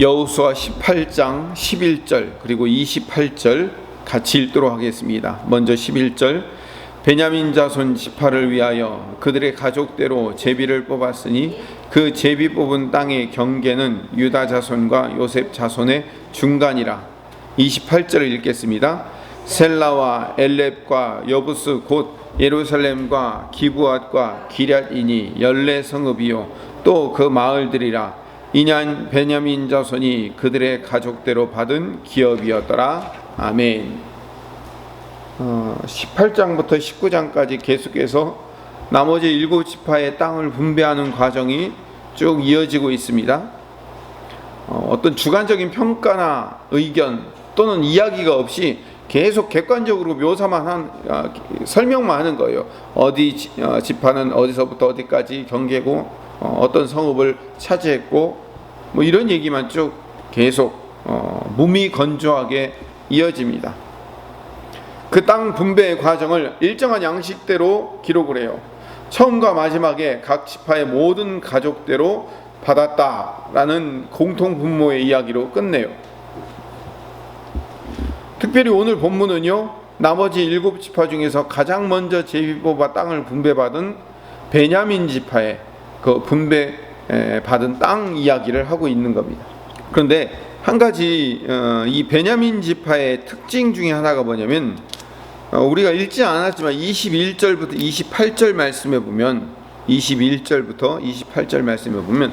여호수아 18장 11절 그리고 28절 같이 읽도록 하겠습니다. 먼저 11절. 베냐민 자손 지파를 위하여 그들의 가족대로 제비를 뽑았으니 그 제비 뽑은 땅의 경계는 유다 자손과 요셉 자손의 중간이라. 28절을 읽겠습니다. 셀라와 엘렙과 여부스 곧 예루살렘과 기브앗과 기럇이니 14성읍이요 또 그 마을들이라. 이는 베냐민 자손이 그들의 가족대로 받은 기업이었더라. 아멘. 18장부터 19장까지 계속해서 나머지 7지파의 땅을 분배하는 과정이 쭉 이어지고 있습니다. 어떤 주관적인 평가나 의견 또는 이야기가 없이 계속 객관적으로 묘사만 설명만 하는 거예요. 어디 지파는 어디서부터 어디까지 경계고 어떤 성읍을 차지했고 뭐 이런 얘기만 쭉 계속 무미건조하게 이어집니다. 그 땅 분배의 과정을 일정한 양식대로 기록을 해요. 처음과 마지막에 각 지파의 모든 가족대로 받았다라는 공통 분모의 이야기로 끝내요. 특별히 오늘 본문은요, 나머지 7지파 중에서 가장 먼저 제비 뽑아 땅을 분배받은 베냐민 지파의 그 분배받은 땅 이야기를 하고 있는 겁니다. 그런데 한 가지 이 베냐민 지파의 특징 중에 하나가 뭐냐면, 우리가 읽지 않았지만 21절부터 28절 말씀에 보면 21절부터 28절 말씀에 보면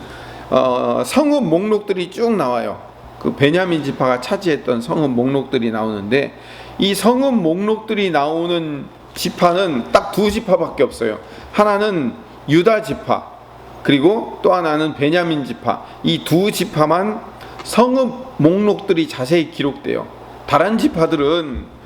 성읍 목록들이 쭉 나와요. 그 베냐민 지파가 차지했던 성읍 목록들이 나오는데, 이 성읍 목록들이 나오는 지파는 딱 2지파밖에 없어요. 하나는 유다 지파, 그리고 또 하나는 베냐민 지파. 이 2지파만 성읍 목록들이 자세히 기록돼요. 다른 지파들은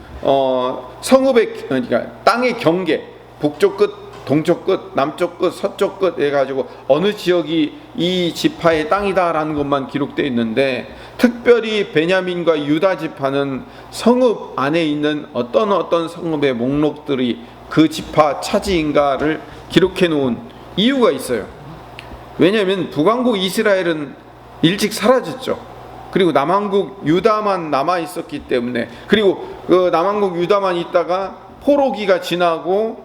성읍의, 그러니까 땅의 경계, 북쪽 끝, 동쪽 끝, 남쪽 끝, 서쪽 끝 해가지고 어느 지역이 이 지파의 땅이다라는 것만 기록되어 있는데, 특별히 베냐민과 유다 지파는 성읍 안에 있는 어떤 성읍의 목록들이 그 지파 차지인가를 기록해 놓은 이유가 있어요. 왜냐하면 북왕국 이스라엘은 일찍 사라졌죠. 그리고 남왕국 유다만 남아 있었기 때문에, 그리고 그 남왕국 유다만 있다가 포로기가 지나고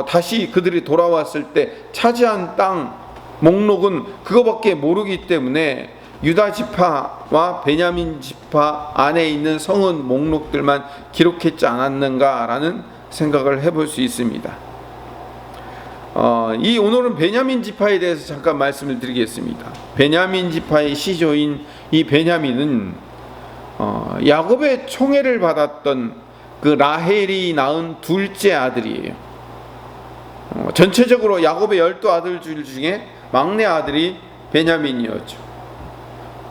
다시 그들이 돌아왔을 때 차지한 땅 목록은 그거밖에 모르기 때문에 유다 지파와 베냐민 지파 안에 있는 성읍 목록들만 기록했지 않았는가라는 생각을 해볼 수 있습니다. 오늘은 베냐민 지파에 대해서 잠깐 말씀을 드리겠습니다. 베냐민 지파의 시조인 이 베냐민은 야곱의 총애를 받았던 그 라헬이 낳은 둘째 아들이에요. 전체적으로 야곱의 12아들 중에 막내 아들이 베냐민이었죠.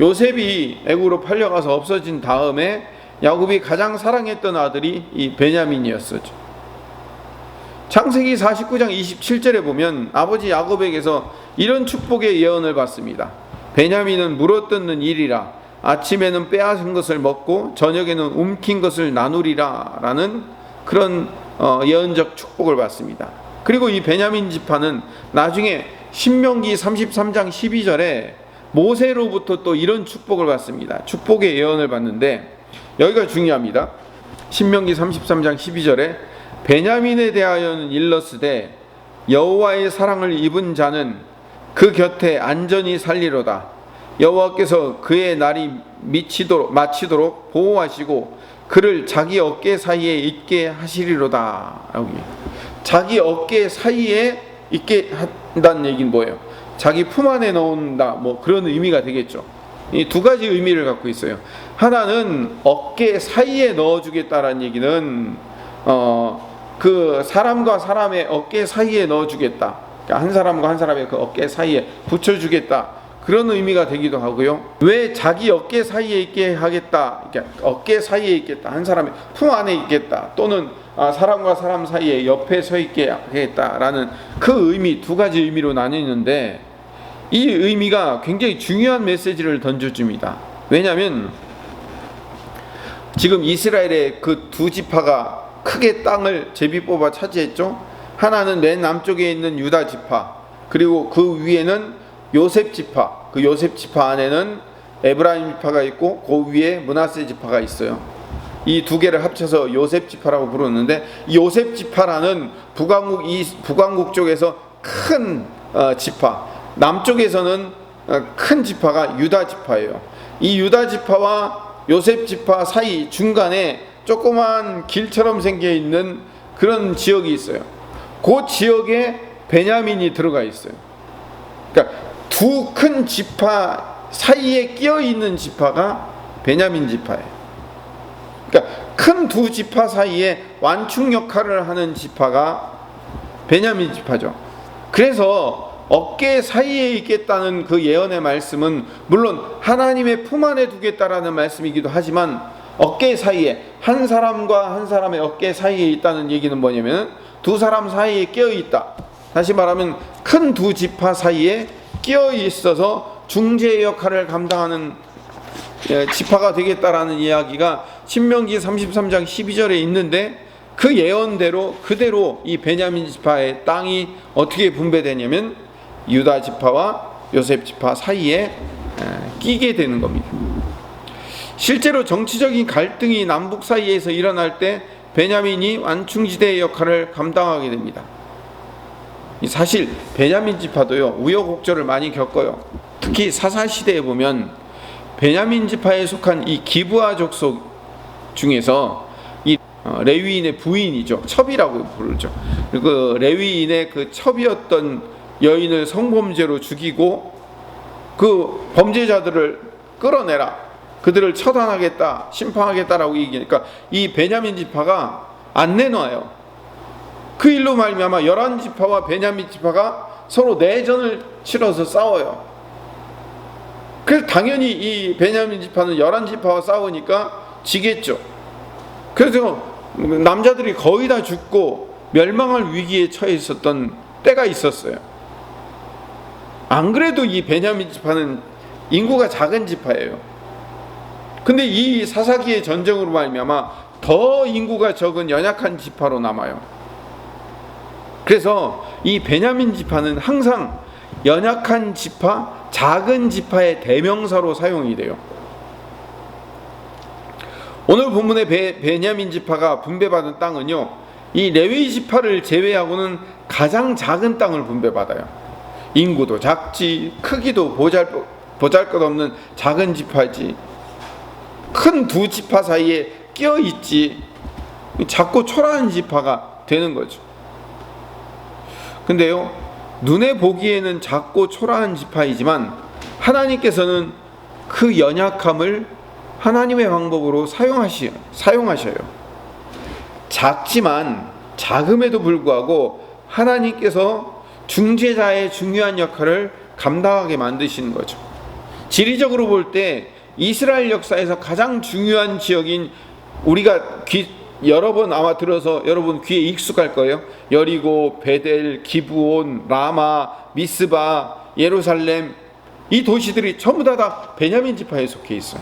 요셉이 애굽으로 팔려가서 없어진 다음에 야곱이 가장 사랑했던 아들이 이 베냐민이었었죠. 창세기 49장 27절에 보면 아버지 야곱에게서 이런 축복의 예언을 받습니다. 베냐민은 물어뜯는 일이라. 아침에는 빼앗은 것을 먹고 저녁에는 움킨 것을 나누리라 라는 그런 예언적 축복을 받습니다. 그리고 이 베냐민 지파는 나중에 신명기 33장 12절에 모세로부터 또 이런 축복을 받습니다. 축복의 예언을 받는데 여기가 중요합니다. 신명기 33장 12절에 베냐민에 대하여는 일렀으되 여호와의 사랑을 입은 자는 그 곁에 안전히 살리로다. 여호와께서 그의 날이 마치도록 보호하시고 그를 자기 어깨 사이에 있게 하시리로다. 자기 어깨 사이에 있게 한다는 얘기는 뭐예요? 자기 품 안에 넣는다, 뭐 그런 의미가 되겠죠. 이 두 가지 의미를 갖고 있어요. 하나는 어깨 사이에 넣어주겠다라는 얘기는 그 사람과 사람의 어깨 사이에 넣어주겠다. 그러니까 한 사람과 한 사람의 그 어깨 사이에 붙여주겠다. 그런 의미가 되기도 하고요. 왜 자기 어깨 사이에 있게 하겠다. 그러니까 어깨 사이에 있겠다. 한 사람의 품 안에 있겠다. 또는 사람과 사람 사이에 옆에 서 있게 하겠다라는 그 의미, 두 가지 의미로 나뉘는데, 이 의미가 굉장히 중요한 메시지를 던져줍니다. 왜냐하면 지금 이스라엘의 그 2지파가 크게 땅을 제비 뽑아 차지했죠. 하나는 맨 남쪽에 있는 유다 지파, 그리고 그 위에는 요셉 지파, 그 요셉 지파 안에는 에브라임 지파가 있고 그 위에 므낫세 지파가 있어요. 이 두 개를 합쳐서 요셉 지파라고 부르는데, 이 요셉 지파라는 북왕국 쪽에서 큰 지파, 남쪽에서는 큰 지파가 유다 지파예요. 이 유다 지파와 요셉 지파 사이 중간에 조그만 길처럼 생겨 있는 그런 지역이 있어요. 그 지역에 베냐민이 들어가 있어요. 그러니까 두 큰 지파 사이에 끼어 있는 지파가 베냐민 지파예요. 그러니까 큰 두 지파 사이에 완충 역할을 하는 지파가 베냐민 지파죠. 그래서 어깨 사이에 있겠다는 그 예언의 말씀은 물론 하나님의 품 안에 두겠다라는 말씀이기도 하지만, 어깨 사이에, 한 사람과 한 사람의 어깨 사이에 있다는 얘기는 뭐냐면 두 사람 사이에 끼어 있다. 다시 말하면 큰 두 지파 사이에 끼어 있어서 중재 역할을 감당하는 지파가 되겠다라는 이야기가 신명기 33장 12절에 있는데, 그 예언대로 그대로 이 베냐민 지파의 땅이 어떻게 분배되냐면 유다 지파와 요셉 지파 사이에 끼게 되는 겁니다. 실제로 정치적인 갈등이 남북 사이에서 일어날 때 베냐민이 완충지대의 역할을 감당하게 됩니다. 사실 베냐민 지파도요, 우여곡절을 많이 겪어요. 특히 사사시대에 보면 베냐민 지파에 속한 이 기브아 족속 중에서 이 레위인의 부인이죠, 첩이라고 부르죠. 그 레위인의 그 첩이었던 여인을 성범죄로 죽이고 그 범죄자들을 끌어내라, 그들을 처단하겠다, 심판하겠다라고 얘기하니까 이 베냐민 지파가 안 내놔요. 그 일로 말미암아 11지파와 베냐민 지파가 서로 내전을 치러서 싸워요. 그래서 당연히 이 베냐민 지파는 11지파와 싸우니까 지겠죠. 그래서 남자들이 거의 다 죽고 멸망할 위기에 처해 있었던 때가 있었어요. 안 그래도 이 베냐민 지파는 인구가 작은 지파예요. 근데 이 사사기의 전쟁으로 말미암아 더 인구가 적은 연약한 지파로 남아요. 그래서 이 베냐민 지파는 항상 연약한 지파, 작은 지파의 대명사로 사용이 돼요. 오늘 본문의 베냐민 지파가 분배받은 땅은요, 이 레위 지파를 제외하고는 가장 작은 땅을 분배받아요. 인구도 작지, 크기도 보잘것없는 작은 지파지, 큰 두 지파 사이에 끼어 있지, 작고 초라한 지파가 되는 거죠. 근데요, 눈에 보기에는 작고 초라한 지파이지만 하나님께서는 그 연약함을 하나님의 방법으로 사용하셔요. 작지만 작음에도 불구하고 하나님께서 중재자의 중요한 역할을 감당하게 만드시는 거죠. 지리적으로 볼 때 이스라엘 역사에서 가장 중요한 지역인, 우리가 여러 번 아마 들어서 여러분 귀에 익숙할 거예요. 여리고, 베델, 기브온, 라마, 미스바, 예루살렘, 이 도시들이 전부 다 베냐민 지파에 속해 있어요.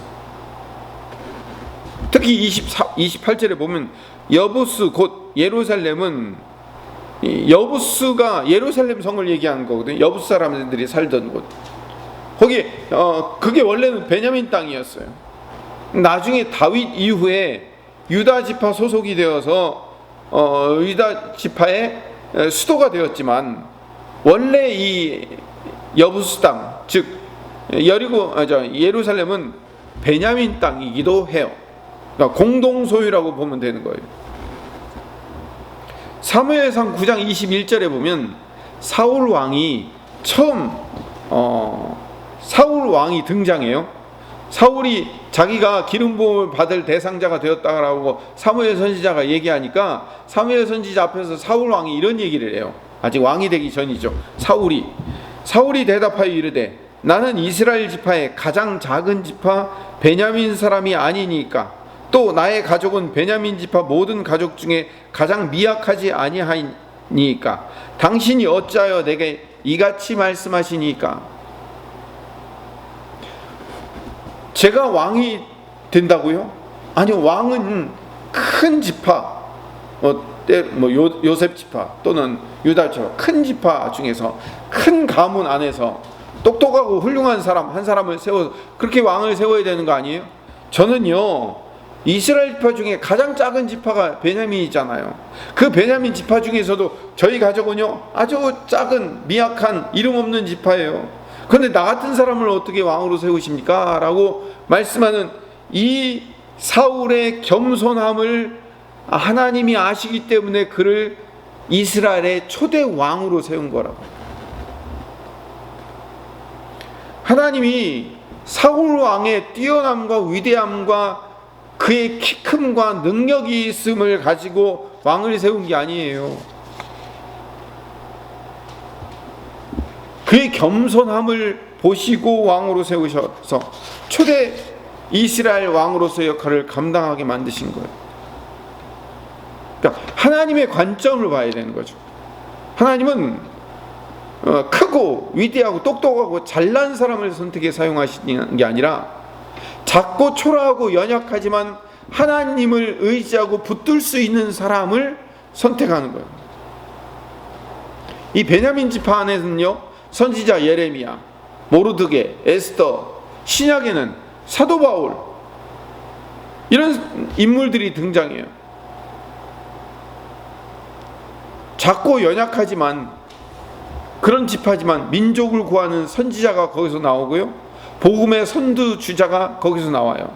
특히 28절에 보면 여부스 곧 예루살렘은, 여부스가 예루살렘 성을 얘기하는 거거든요. 여부스 사람들이 살던 곳. 거기 그게 원래는 베냐민 땅이었어요. 나중에 다윗 이후에 유다 지파 소속이 되어서 유다 지파의 수도가 되었지만, 원래 이 여부스 땅, 즉 예루살렘은 베냐민 땅이기도 해요. 그러니까 공동 소유라고 보면 되는 거예요. 사무엘상 9장 21절에 보면 사울 왕이 처음 사울 왕이 등장해요. 사울이 자기가 기름 부음을 받을 대상자가 되었다라고 사무엘 선지자가 얘기하니까 사무엘 선지자 앞에서 사울 왕이 이런 얘기를 해요. 아직 왕이 되기 전이죠. 사울이 대답하여 이르되 나는 이스라엘 지파의 가장 작은 지파 베냐민 사람이 아니니까, 또 나의 가족은 베냐민 지파 모든 가족 중에 가장 미약하지 아니하니까 당신이 어찌하여 내게 이같이 말씀하시니까? 제가 왕이 된다고요? 아니요, 왕은 큰 지파, 요셉 지파 또는 유다 지파, 큰 지파 중에서, 큰 가문 안에서 똑똑하고 훌륭한 사람 한 사람을 세워서 그렇게 왕을 세워야 되는 거 아니에요? 저는요, 이스라엘 지파 중에 가장 작은 지파가 베냐민이잖아요. 그 베냐민 지파 중에서도 저희 가족은요, 아주 작은 미약한 이름 없는 지파예요. 그런데 나 같은 사람을 어떻게 왕으로 세우십니까? 라고 말씀하는 이 사울의 겸손함을 하나님이 아시기 때문에 그를 이스라엘의 초대 왕으로 세운 거라고. 하나님이 사울 왕의 뛰어남과 위대함과 그의 키큼과 능력이 있음을 가지고 왕을 세운 게 아니에요. 그의 겸손함을 보시고 왕으로 세우셔서 초대 이스라엘 왕으로서의 역할을 감당하게 만드신 거예요. 그러니까 하나님의 관점을 봐야 되는 거죠. 하나님은 크고 위대하고 똑똑하고 잘난 사람을 선택해 사용하시는 게 아니라 작고 초라하고 연약하지만 하나님을 의지하고 붙들 수 있는 사람을 선택하는 거예요. 이 베냐민 지파 안에는요, 선지자 예레미야, 모르드게, 에스더, 신약에는 사도 바울, 이런 인물들이 등장해요. 작고 연약하지만 그런 지파지만 민족을 구하는 선지자가 거기서 나오고요, 복음의 선두주자가 거기서 나와요.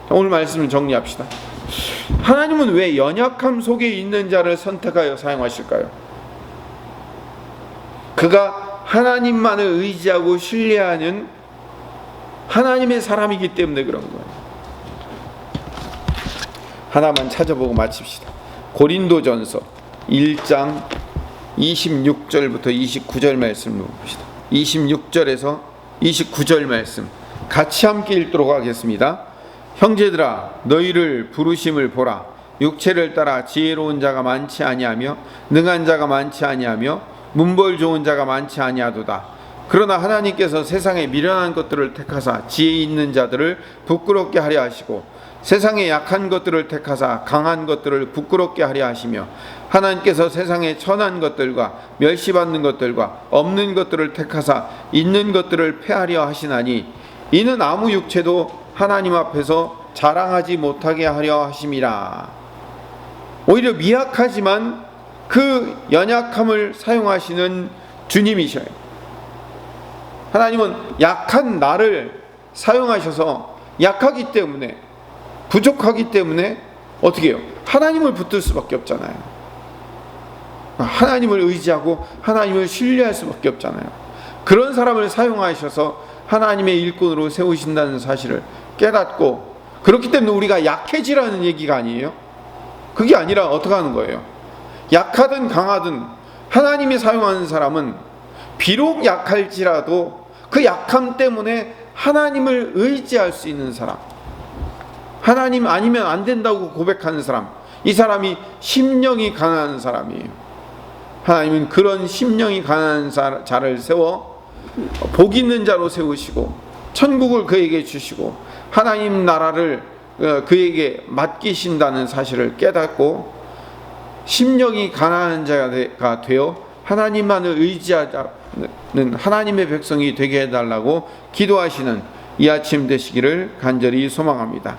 오늘 말씀을 정리합시다. 하나님은 왜 연약함 속에 있는 자를 선택하여 사용하실까요? 그가 하나님만을 의지하고 신뢰하는 하나님의 사람이기 때문에 그런 거예요. 하나만 찾아보고 마칩시다. 고린도전서 1장 26절부터 29절 말씀을 봅시다. 26절에서 29절 말씀 같이 함께 읽도록 하겠습니다. 형제들아, 너희를 부르심을 보라. 육체를 따라 지혜로운 자가 많지 아니하며 능한 자가 많지 아니하며 문벌 좋은 자가 많지 아니하도다. 그러나 하나님께서 세상에 미련한 것들을 택하사 지혜 있는 자들을 부끄럽게 하려 하시고 세상에 약한 것들을 택하사 강한 것들을 부끄럽게 하려 하시며 하나님께서 세상에 천한 것들과 멸시받는 것들과 없는 것들을 택하사 있는 것들을 폐하려 하시나니 이는 아무 육체도 하나님 앞에서 자랑하지 못하게 하려 하심이라. 오히려 미약하지만 그 연약함을 사용하시는 주님이셔요. 하나님은 약한 나를 사용하셔서 약하기 때문에, 부족하기 때문에 어떻게 해요? 하나님을 붙들 수밖에 없잖아요. 하나님을 의지하고 하나님을 신뢰할 수밖에 없잖아요. 그런 사람을 사용하셔서 하나님의 일꾼으로 세우신다는 사실을 깨닫고, 그렇기 때문에 우리가 약해지라는 얘기가 아니에요. 그게 아니라 어떻게 하는 거예요? 약하든 강하든 하나님이 사용하는 사람은 비록 약할지라도 그 약함 때문에 하나님을 의지할 수 있는 사람, 하나님 아니면 안 된다고 고백하는 사람, 이 사람이 심령이 강한 사람이에요. 하나님은 그런 심령이 강한 자를 세워 복 있는 자로 세우시고 천국을 그에게 주시고 하나님 나라를 그에게 맡기신다는 사실을 깨닫고 심령이 가난한 자가 되어 하나님만을 의지하는 하나님의 백성이 되게 해달라고 기도하시는 이 아침 되시기를 간절히 소망합니다.